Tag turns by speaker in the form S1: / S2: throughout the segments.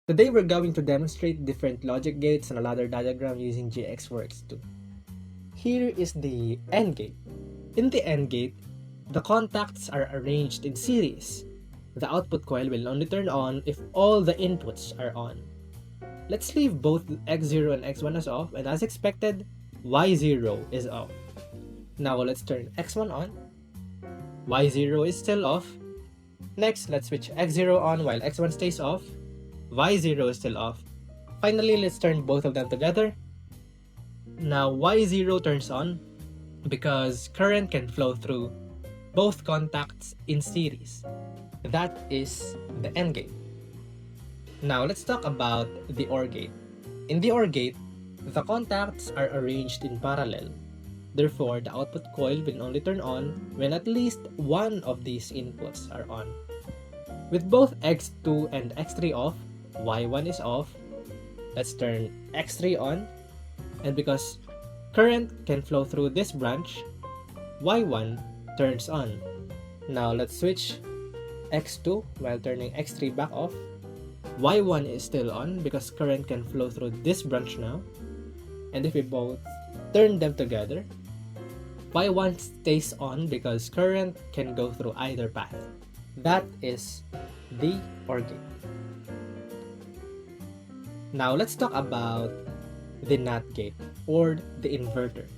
S1: Today we're going to demonstrate different logic gates on a ladder diagram using GXWorks 2. Here is the AND gate. In the AND gate, the contacts are arranged in series. The output coil will only turn on if all the inputs are on. Let's leave both X0 and X1 as off, and as expected, Y0 is off. Now let's turn X1 on. Y0 is still off. Next, let's switch X0 on while X1 stays off. Y0 is still off. Finally, let's turn both of them together. Now Y0 turns on because current can flow through both contacts in series. That is the AND gate. Now let's talk about the OR gate. In the OR gate, the contacts are arranged in parallel. Therefore, the output coil will only turn on when at least one of these inputs are on. With both X2 and X3 off, Y1 is off. Let's turn X3 on, and because current can flow through this branch, Y1 turns on. Now let's switch X2 while turning X3 back off. Y1 is still on because current can flow through this branch now, and if we both turn them together, Y1 stays on because current can go through either path. That is the OR gate. Now let's talk about the NOT gate or the inverter.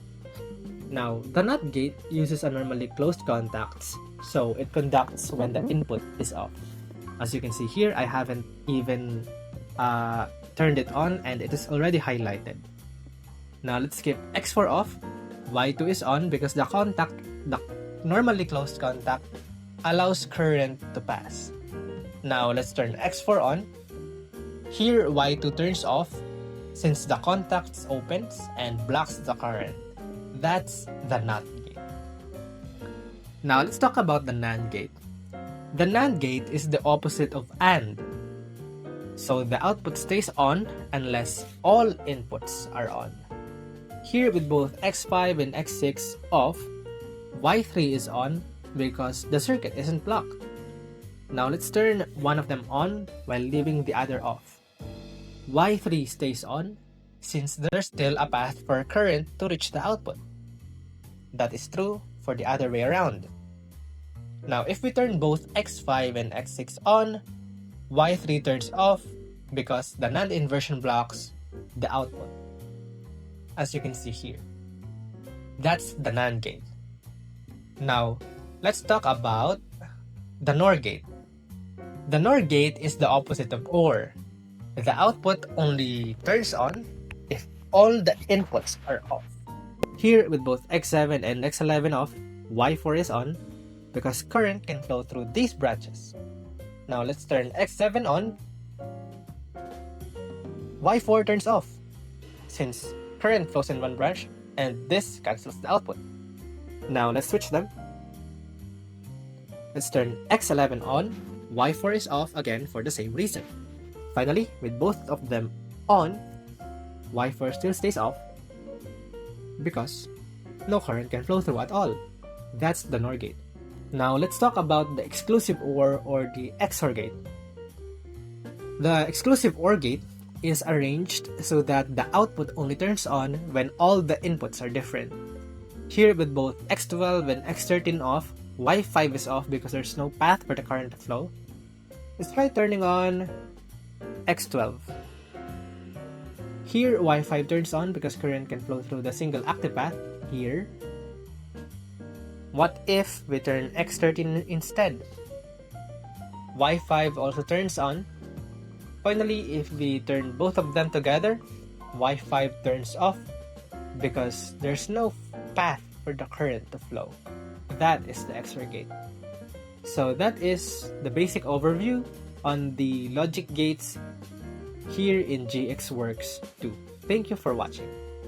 S1: Now the NOT gate uses a normally closed contacts, so it conducts when the input is off. As you can see here, I haven't even turned it on and it is already highlighted. Now let's skip X4 off. Y2 is on because the normally closed contact allows current to pass. Now let's turn X4 on. Here, Y2 turns off since the contacts opens and blocks the current. That's the NOT gate. Now let's talk about the NAND gate. The NAND gate is the opposite of AND. So the output stays on unless all inputs are on. Here with both X5 and X6 off, Y3 is on because the circuit isn't blocked. Now let's turn one of them on while leaving the other off. Y3 stays on since there's still a path for current to reach the output. That is true for the other way around. Now if we turn both X5 and X6 on, Y3 turns off because the NAND inversion blocks the output. As you can see here. That's the NAND gate. Now let's talk about the NOR gate. The NOR gate is the opposite of OR. The output only turns on if all the inputs are off. Here with both X7 and X11 off, Y4 is on because current can flow through these branches. Now let's turn X7 on. Y4 turns off since current flows in one branch and this cancels the output. Now let's switch them. Let's turn X11 on. Y4 is off again for the same reason. Finally, with both of them on, Y4 still stays off because no current can flow through at all. That's the NOR gate. Now let's talk about the exclusive OR or the XOR gate. The exclusive OR gate is arranged so that the output only turns on when all the inputs are different. Here with both X12 and X13 off, Y5 is off because there's no path for the current to flow. Let's try turning on X12. Here, Y5 turns on because current can flow through the single active path here. What if we turn X13 instead? Y5 also turns on. Finally, if we turn both of them together, Y5 turns off because there's no path for the current to flow. That is the XOR gate. So that is the basic overview on the logic gates here in GXWorks 2. Thank you for watching.